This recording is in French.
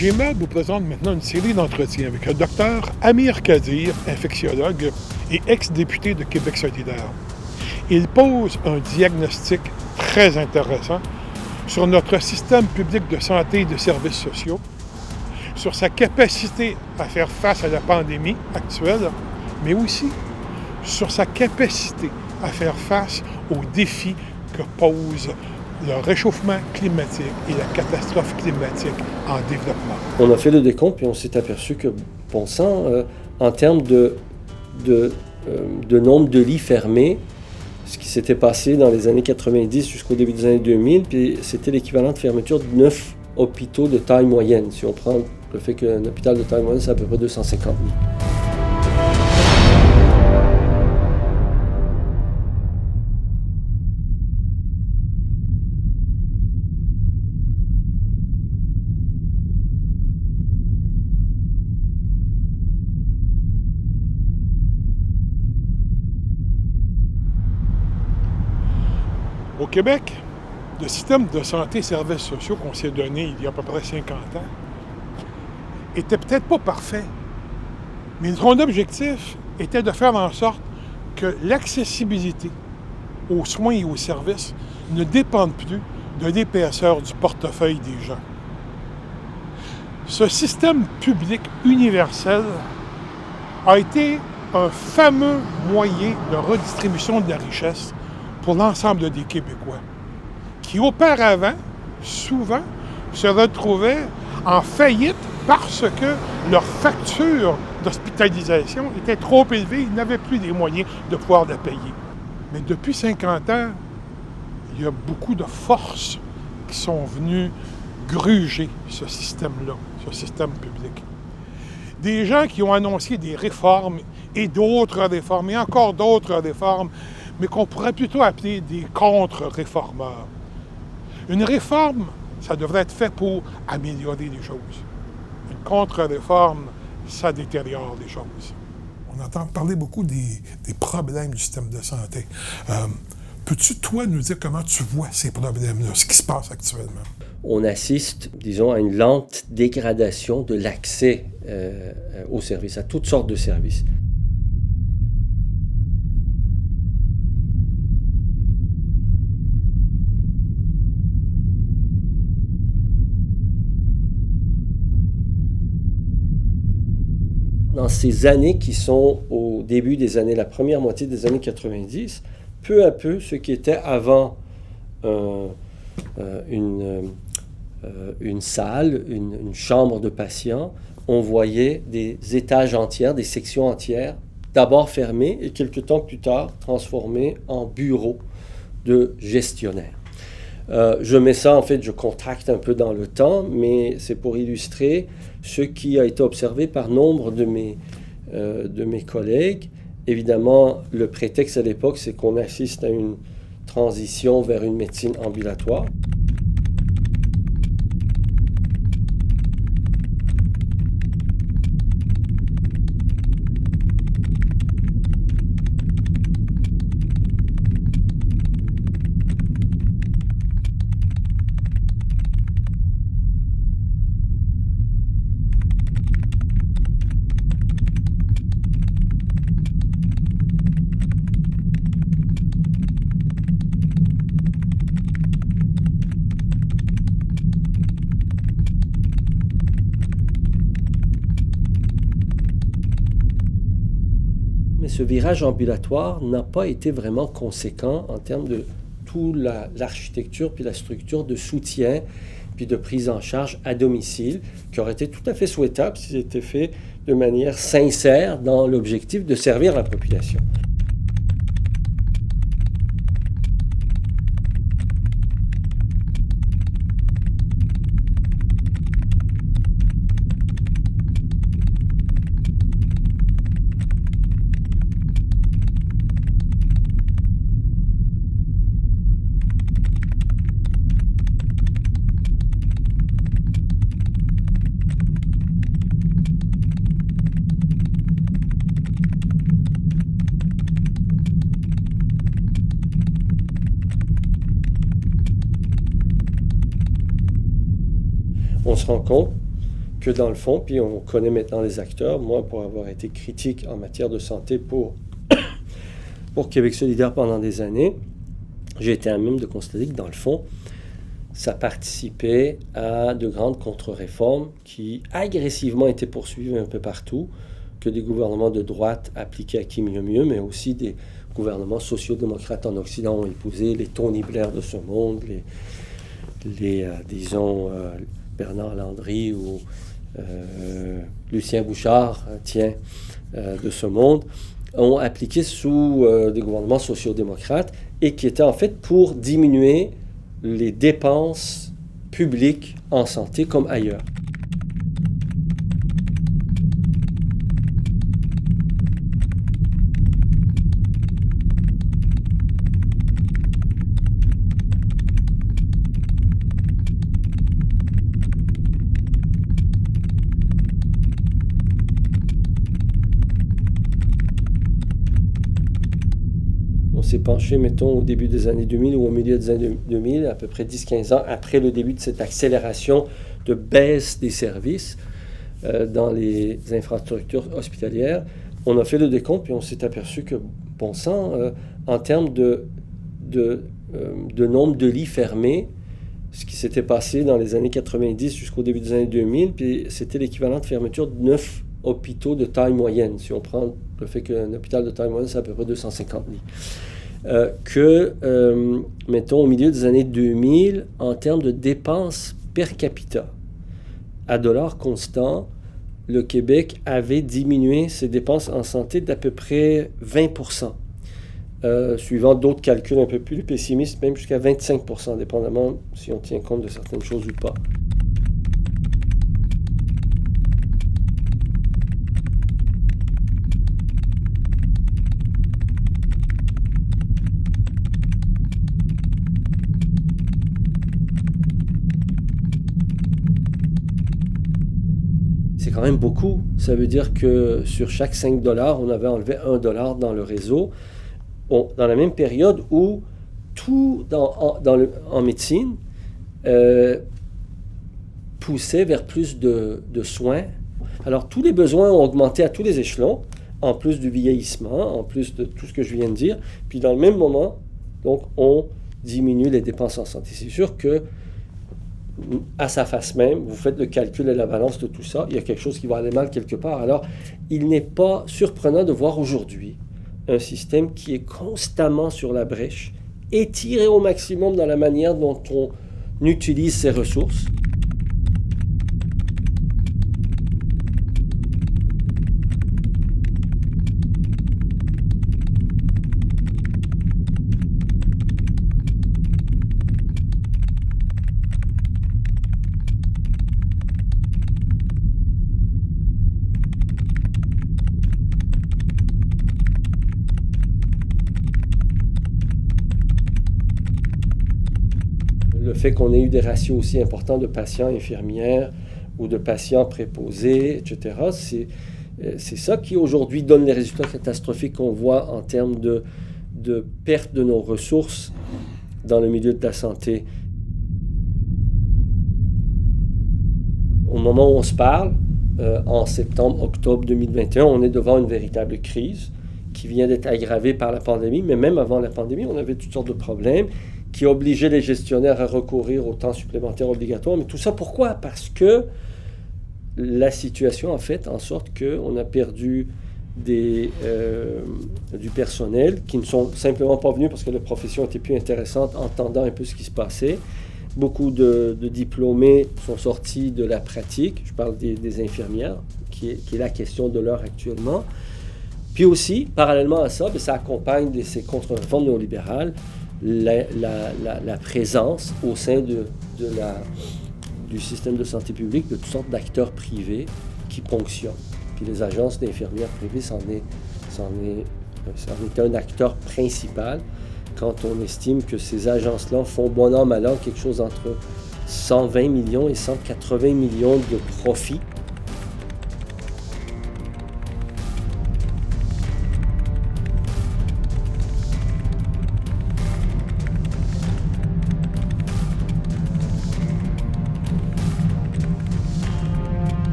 GMAB vous présente maintenant une série d'entretiens avec le docteur Amir Kadir, infectiologue et ex-député de Québec solidaire. Il pose un diagnostic très intéressant sur notre système public de santé et de services sociaux, sur sa capacité à faire face à la pandémie actuelle, mais aussi sur sa capacité à faire face aux défis que pose le réchauffement climatique et la catastrophe climatique en développement. On a fait le décompte et on s'est aperçu que, bon sang, en termes de nombre de lits fermés, ce qui s'était passé dans les années 90 jusqu'au début des années 2000, puis c'était l'équivalent de fermeture de 9 hôpitaux de taille moyenne. Si on prend le fait qu'un hôpital de taille moyenne, c'est à peu près 250 lits. Au Québec, le système de santé et services sociaux qu'on s'est donné il y a à peu près 50 ans était peut-être pas parfait, mais son objectif était de faire en sorte que l'accessibilité aux soins et aux services ne dépende plus de l'épaisseur du portefeuille des gens. Ce système public universel a été un fameux moyen de redistribution de la richesse pour l'ensemble des Québécois, qui auparavant, souvent, se retrouvaient en faillite parce que leur facture d'hospitalisation était trop élevée, ils n'avaient plus les moyens de pouvoir la payer. Mais depuis 50 ans, il y a beaucoup de forces qui sont venues gruger ce système-là, ce système public. Des gens qui ont annoncé des réformes et d'autres réformes et encore d'autres réformes, mais qu'on pourrait plutôt appeler des contre-réformeurs. Une réforme, ça devrait être fait pour améliorer les choses. Une contre-réforme, ça détériore les choses. On entend parler beaucoup des problèmes du système de santé. Peux-tu, toi, nous dire comment tu vois ces problèmes-là, ce qui se passe actuellement? On assiste, disons, à une lente dégradation de l'accès aux services, à toutes sortes de services. Dans ces années qui sont au début des années, la première moitié des années 90, peu à peu, ce qui était avant une salle, une chambre de patients, on voyait des étages entiers, des sections entières, d'abord fermées et quelques temps plus tard transformées en bureaux de gestionnaires. Je mets ça, en fait, je contracte un peu dans le temps, mais c'est pour illustrer ce qui a été observé par nombre de mes collègues. Évidemment, le prétexte à l'époque, c'est qu'on assiste à une transition vers une médecine ambulatoire. Mais ce virage ambulatoire n'a pas été vraiment conséquent en termes de toute l'architecture puis la structure de soutien puis de prise en charge à domicile, qui aurait été tout à fait souhaitable si c'était fait de manière sincère dans l'objectif de servir la population. On se rend compte que dans le fond, puis on connaît maintenant les acteurs. Moi, pour avoir été critique en matière de santé pour Québec solidaire pendant des années, j'ai été à même de constater que dans le fond, ça participait à de grandes contre-réformes qui agressivement étaient poursuivies un peu partout, que des gouvernements de droite appliquaient à qui mieux mieux, mais aussi des gouvernements sociaux-démocrates en Occident ont épousé, les Tony Blair de ce monde, disons, Bernard Landry ou Lucien Bouchard, de ce monde, ont appliqué sous des gouvernements sociaux-démocrates et qui étaient en fait pour diminuer les dépenses publiques en santé comme ailleurs. On s'est penché, mettons, au début des années 2000 ou au milieu des années 2000, à peu près 10-15 ans après le début de cette accélération de baisse des services dans les infrastructures hospitalières. On a fait le décompte puis on s'est aperçu que, bon sang, en termes de nombre de lits fermés, ce qui s'était passé dans les années 90 jusqu'au début des années 2000, puis c'était l'équivalent de fermeture de 9 hôpitaux de taille moyenne. Si on prend le fait qu'un hôpital de taille moyenne, c'est à peu près 250 lits. Mettons, au milieu des années 2000, en termes de dépenses per capita, à dollars constants, le Québec avait diminué ses dépenses en santé d'à peu près 20%. Suivant d'autres calculs un peu plus pessimistes, même jusqu'à 25%, dépendamment si on tient compte de certaines choses ou pas. C'est quand même beaucoup. Ça veut dire que sur chaque 5 $, on avait enlevé 1 $ dans le réseau. Dans la même période où tout en médecine poussait vers plus de soins. Alors, tous les besoins ont augmenté à tous les échelons, en plus du vieillissement, en plus de tout ce que je viens de dire. Puis, dans le même moment, donc, on diminue les dépenses en santé. C'est sûr que à sa face même, vous faites le calcul et la balance de tout ça, il y a quelque chose qui va aller mal quelque part. Alors, il n'est pas surprenant de voir aujourd'hui un système qui est constamment sur la brèche, étiré au maximum dans la manière dont on utilise ses ressources. Le fait qu'on ait eu des ratios aussi importants de patients infirmières ou de patients préposés, etc., c'est ça qui aujourd'hui donne les résultats catastrophiques qu'on voit en termes de perte de nos ressources dans le milieu de la santé. Au moment où on se parle, en septembre-octobre 2021, on est devant une véritable crise qui vient d'être aggravée par la pandémie, mais même avant la pandémie, on avait toutes sortes de problèmes qui obligeaient les gestionnaires à recourir au temps supplémentaire obligatoire. Mais tout ça, pourquoi? Parce que la situation a fait en sorte qu'on a perdu du personnel qui ne sont simplement pas venus parce que la profession était plus intéressante, entendant un peu ce qui se passait. Beaucoup de diplômés sont sortis de la pratique. Je parle des infirmières, qui est la question de l'heure actuellement. Puis aussi, parallèlement à ça, ça accompagne ces contre-réformes néolibérales la présence au sein du système de santé publique de toutes sortes d'acteurs privés qui ponctionnent. Puis les agences d'infirmières privées, c'en est un acteur principal quand on estime que ces agences-là font bon an, mal an quelque chose entre 120 millions et 180 millions de profits